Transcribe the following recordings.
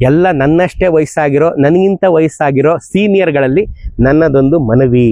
ಎಲ್ಲ ನನ್ನಷ್ಟೇ ವಯಸ್ಸಾಗಿರೋ, ನನಗಿಂತ ವಯಸ್ಸಾಗಿರೋ ಸೀನಿಯರ್ಗಳಲ್ಲಿ ನನ್ನದೊಂದು ಮನವಿ,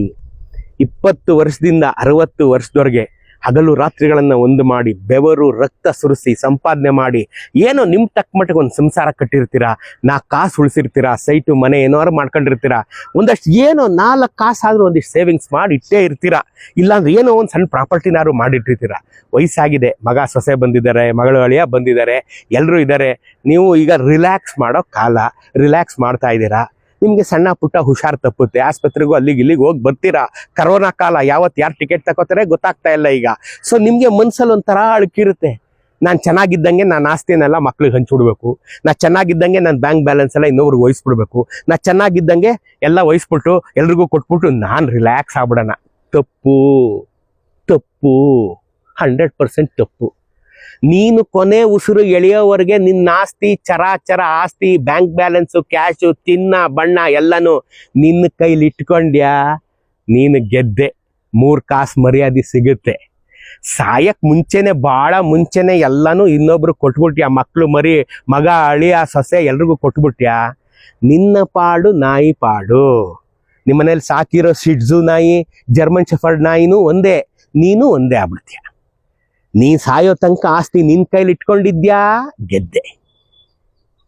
20 ವರ್ಷದಿಂದ 60 ವರ್ಷದವರೆಗೆ ಹಗಲು ರಾತ್ರಿಗಳನ್ನು ಒಂದು ಮಾಡಿ ಬೆವರು ರಕ್ತ ಸುರಿಸಿ ಸಂಪಾದನೆ ಮಾಡಿ ಏನೋ ನಿಮ್ಮ ತಕ್ಕ ಮಟ್ಟಿಗೆ ಒಂದು ಸಂಸಾರ ಕಟ್ಟಿರ್ತೀರಾ, 4 ಕಾಸು ಉಳಿಸಿರ್ತೀರಾ, ಸೈಟು ಮನೆ ಏನಾದ್ರು ಮಾಡ್ಕೊಂಡಿರ್ತೀರಾ, ಒಂದಷ್ಟು ಏನೋ 4 ಕಾಸು ಆದರೂ ಒಂದಿಷ್ಟು ಸೇವಿಂಗ್ಸ್ ಮಾಡಿ ಇಟ್ಟೇ ಇರ್ತೀರಾ, ಇಲ್ಲಾಂದ್ರೆ ಏನೋ ಒಂದು ಸಣ್ಣ ಪ್ರಾಪರ್ಟಿನಾದ್ರು ಮಾಡಿಟ್ಟಿರ್ತೀರಾ. ವಯಸ್ಸಾಗಿದೆ, ಮಗ ಸೊಸೆ ಬಂದಿದ್ದಾರೆ, ಮಗಳು ಅಳಿಯ ಬಂದಿದ್ದಾರೆ, ಎಲ್ಲರೂ ಇದ್ದಾರೆ. ನೀವು ಈಗ ರಿಲ್ಯಾಕ್ಸ್ ಮಾಡೋ ಕಾಲ, ರಿಲ್ಯಾಕ್ಸ್ ಮಾಡ್ತಾ ಇದ್ದೀರಾ. ನಿಮಗೆ ಸಣ್ಣ ಪುಟ್ಟ ಹುಷಾರು ತಪ್ಪುತ್ತೆ, ಆಸ್ಪತ್ರೆಗೂ ಅಲ್ಲಿಗೆ ಇಲ್ಲಿಗೆ ಹೋಗಿ ಬರ್ತೀರಾ. ಕರೋನಾ ಕಾಲ, ಯಾವತ್ತು ಯಾರು ಟಿಕೆಟ್ ತಗೋತಾರೆ ಗೊತ್ತಾಗ್ತಾ ಇಲ್ಲ ಈಗ. ಸೊ ನಿಮಗೆ ಮನ್ಸಲ್ಲಿ ಒಂಥರ ಅಳುಕಿರುತ್ತೆ, ನಾನು ಚೆನ್ನಾಗಿದ್ದಂಗೆ ನಾನು ಆಸ್ತಿನೆಲ್ಲ ಮಕ್ಳಿಗೆ ಹಂಚ್ಬಿಡ್ಬೇಕು, ನಾನು ಚೆನ್ನಾಗಿದ್ದಂಗೆ ನಾನು ಬ್ಯಾಂಕ್ ಬ್ಯಾಲೆನ್ಸ್ ಎಲ್ಲ ಇನ್ನೊಬ್ರಿಗೆ ವಹಿಸ್ಬಿಡ್ಬೇಕು, ನಾನು ಚೆನ್ನಾಗಿದ್ದಂಗೆ ಎಲ್ಲ ವಹಿಸ್ಬಿಟ್ಟು ಎಲ್ರಿಗೂ ಕೊಟ್ಬಿಟ್ಟು ನಾನು ರಿಲ್ಯಾಕ್ಸ್ ಆಗ್ಬಿಡೋಣ. ತಪ್ಪು ತಪ್ಪು, 100% ತಪ್ಪು. ನೀನು ಕೊನೆ ಉಸಿರು ಎಳೆಯೋವರೆಗೆ ನಿನ್ನ ಆಸ್ತಿ, ಚರಾಚರ ಆಸ್ತಿ, ಬ್ಯಾಂಕ್ ಬ್ಯಾಲೆನ್ಸು, ಕ್ಯಾಶು, ಚಿನ್ನ, ಬಣ್ಣ ಎಲ್ಲನೂ ನಿನ್ನ ಕೈಲಿ ಇಟ್ಕೊಂಡ್ಯಾ, ನೀನು ಗೆದ್ದೆ. 3 ಕಾಸು ಮರ್ಯಾದೆ ಸಿಗುತ್ತೆ. ಸಾಯಕ್ ಮುಂಚೆನೆ, ಭಾಳ ಮುಂಚೆನೆ ಎಲ್ಲನೂ ಇನ್ನೊಬ್ರು ಕೊಟ್ಬಿಟ್ಯಾ, ಮಕ್ಕಳು ಮರಿ, ಮಗ ಅಳಿಯ ಸೊಸೆ ಎಲ್ರಿಗೂ ಕೊಟ್ಬಿಟ್ಯಾ, ನಿನ್ನ ಪಾಡು ನಾಯಿ ಪಾಡು. ನಿಮ್ಮನೇಲಿ ಸಾಕಿರೋ ಶಿಡ್ಜು ನಾಯಿ, ಜರ್ಮನ್ ಶೆಫರ್ಡ್ ನಾಯಿನೂ ಒಂದೇ, ನೀನು ಒಂದೇ ಆಗ್ಬಿಡ್ತೀಯ. ನೀ ಸಾಯೋ ತನಕ ಆಸ್ತಿ ನಿನ್ನ ಕೈಲಿ ಇಟ್ಕೊಂಡಿದ್ಯಾ, ಗೆದ್ದೆ.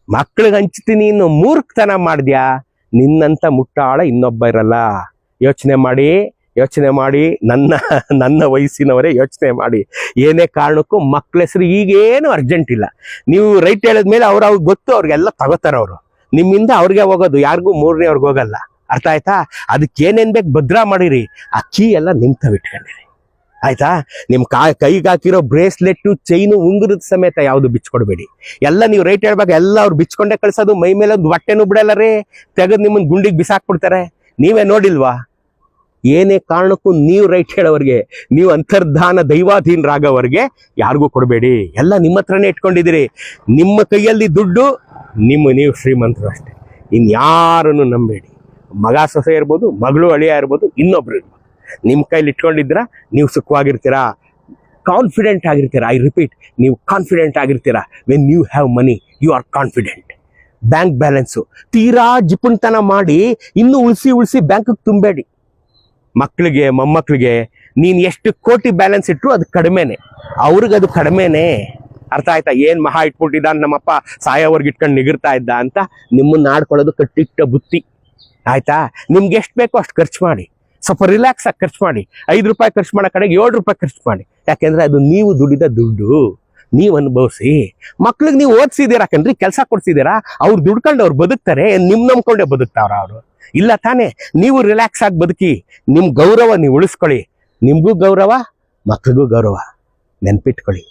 ಮಕ್ಳಿಗೆ ಹಂಚ್ತೀನಿ ಇನ್ನು ಮೂರ್ಖತನ ಮಾಡಿದ್ಯಾ, ನಿನ್ನಂತ ಮುಟ್ಟಾಳ ಇನ್ನೊಬ್ಬ ಇರಲ್ಲ. ಯೋಚನೆ ಮಾಡಿ, ನನ್ನ ವಯಸ್ಸಿನವರೇ ಯೋಚನೆ ಮಾಡಿ. ಏನೇ ಕಾರಣಕ್ಕೂ ಮಕ್ಳ ಹೆಸರು ಈಗೇನು ಅರ್ಜೆಂಟ್ ಇಲ್ಲ. ನೀವು ರೈಟ್ ಹೇಳಿದ್ಮೇಲೆ ಅವ್ರಿಗೆ ಗೊತ್ತು, ಅವ್ರಿಗೆಲ್ಲ ತಗೋತಾರೆ ಅವರು. ನಿಮ್ಮಿಂದ ಅವ್ರಿಗೆ ಹೋಗೋದು, ಯಾರಿಗೂ 3ನೇ ಅವ್ರಿಗೆ ಹೋಗಲ್ಲ. ಅರ್ಥ ಆಯ್ತಾ? ಅದಕ್ಕೆ ಏನೇನು ಬೇಕು ಭದ್ರಾ ಮಾಡಿರಿ, ಆ ಕೀ ಎಲ್ಲ ನಿಮ್ತವಿಟ್ಕೊಂಡಿರಿ. ಆಯ್ತಾ? ನಿಮ್ಮ ಕೈಗೆ ಹಾಕಿರೋ ಬ್ರೇಸ್ಲೆಟ್ಟು, ಚೈನು, ಉಂಗುರದ ಸಮೇತ ಯಾವುದು ಬಿಚ್ಕೊಡ್ಬೇಡಿ. ಎಲ್ಲ ನೀವು ರೈಟ್ ಹೇಳ್ಬೇಕು, ಎಲ್ಲ ಅವ್ರು ಬಿಚ್ಕೊಂಡೇ ಕಳ್ಸೋದು. ಮೈ ಮೇಲೆ ಒಂದು ಬಟ್ಟೆನೂ ಬಿಡಲ್ಲ ರೀ, ತೆಗೆದು ನಿಮ್ಮನ್ನ ಗುಂಡಿಗೆ ಬಿಸಾಕ್ಬಿಡ್ತಾರೆ. ನೀವೇ ನೋಡಿಲ್ವಾ? ಏನೇ ಕಾರಣಕ್ಕೂ ನೀವು ರೈಟ್ ಹೇಳೋವ್ರಿಗೆ, ನೀವು ಅಂತರ್ಧಾನ ದೈವಾಧೀನರಾಗೋವರೆಗೆ ಯಾರಿಗೂ ಕೊಡಬೇಡಿ. ಎಲ್ಲ ನಿಮ್ಮ ಹತ್ರನೇ ಇಟ್ಕೊಂಡಿದ್ದೀರಿ. ನಿಮ್ಮ ಕೈಯಲ್ಲಿ ದುಡ್ಡು, ನೀವು ಶ್ರೀಮಂತರು ಅಷ್ಟೇ. ಇನ್ಯಾರನ್ನು ನಂಬೇಡಿ. ಮಗ ಸೊಸೆ ಇರ್ಬೋದು, ಮಗಳು ಅಳಿಯ ಇರ್ಬೋದು, ಇನ್ನೊಬ್ರು ಇರ್ಬೋದು, ನಿಮ್ಮ ಕೈಲಿ ಇಟ್ಕೊಂಡಿದ್ದೀರಾ, ನೀವು ಸುಖವಾಗಿರ್ತೀರಾ, ಕಾನ್ಫಿಡೆಂಟ್ ಆಗಿರ್ತೀರಾ. ಐ ರಿಪೀಟ್, ನೀವು ಕಾನ್ಫಿಡೆಂಟ್ ಆಗಿರ್ತೀರಾ. When you have money, you are confident. Bank balance ತೀರಾ ಜಿಪುಣ್ತನ ಮಾಡಿ ಇನ್ನೂ ಉಳಿಸಿ ಬ್ಯಾಂಕಿಗೆ ತುಂಬಬೇಡಿ. ಮಕ್ಕಳಿಗೆ, ಮೊಮ್ಮಕ್ಕಳಿಗೆ ನೀನು ಎಷ್ಟು ಕೋಟಿ ಬ್ಯಾಲೆನ್ಸ್ ಇಟ್ಟರು ಅದು ಕಡಿಮೆನೆ, ಅವ್ರಿಗದು ಕಡಿಮೆನೆ. ಅರ್ಥ ಆಯ್ತಾ? ಏನು ಮಹಾ ಇಟ್ಬಿಟ್ಟಿದ್ದ ನಮ್ಮಪ್ಪ, ಸಾಯೋವರ್ಗೆ ಇಟ್ಕೊಂಡು ನಿಗಿರ್ತಾ ಇದ್ದ ಅಂತ ನಿಮ್ಮನ್ನ ಆಡ್ಕೊಳ್ಳೋದು ಕಟ್ಟಿಟ್ಟ ಬುತ್ತಿ. ಆಯ್ತಾ? ನಿಮ್ಗೆ ಎಷ್ಟು ಬೇಕೋ ಅಷ್ಟು ಖರ್ಚು ಮಾಡಿ, ಸ್ವಲ್ಪ ರಿಲ್ಯಾಕ್ಸ್ ಆಗಿ ಖರ್ಚು ಮಾಡಿ. 5 ರೂಪಾಯಿ ಖರ್ಚು ಮಾಡೋ ಕಡೆಗೆ 7 ರೂಪಾಯಿ ಖರ್ಚು ಮಾಡಿ. ಯಾಕೆಂದ್ರೆ ಅದು ನೀವು ದುಡಿದ ದುಡ್ಡು, ನೀವು ಅನುಭವಿಸಿ. ಮಕ್ಳಿಗೆ ನೀವು ಓದಿಸಿದ್ದೀರಾ ಕಣ್ರಿ, ಕೆಲಸ ಕೊಡ್ಸಿದ್ದೀರಾ, ಅವ್ರು ದುಡ್ಕೊಂಡು ಅವ್ರು ಬದುಕ್ತಾರೆ, ನಿಮ್ ನಂಬ್ಕೊಂಡೇ ಬದುಕ್ತಾವ್ರ ಅವರು? ಇಲ್ಲ ತಾನೇ? ನೀವು ರಿಲ್ಯಾಕ್ಸ್ ಆಗಿ ಬದುಕಿ, ನಿಮ್ ಗೌರವ ನೀವು ಉಳಿಸ್ಕೊಳ್ಳಿ. ನಿಮ್ಗೂ ಗೌರವ, ಮಕ್ಳಿಗೂ ಗೌರವ. ನೆನ್ಪಿಟ್ಕೊಳ್ಳಿ.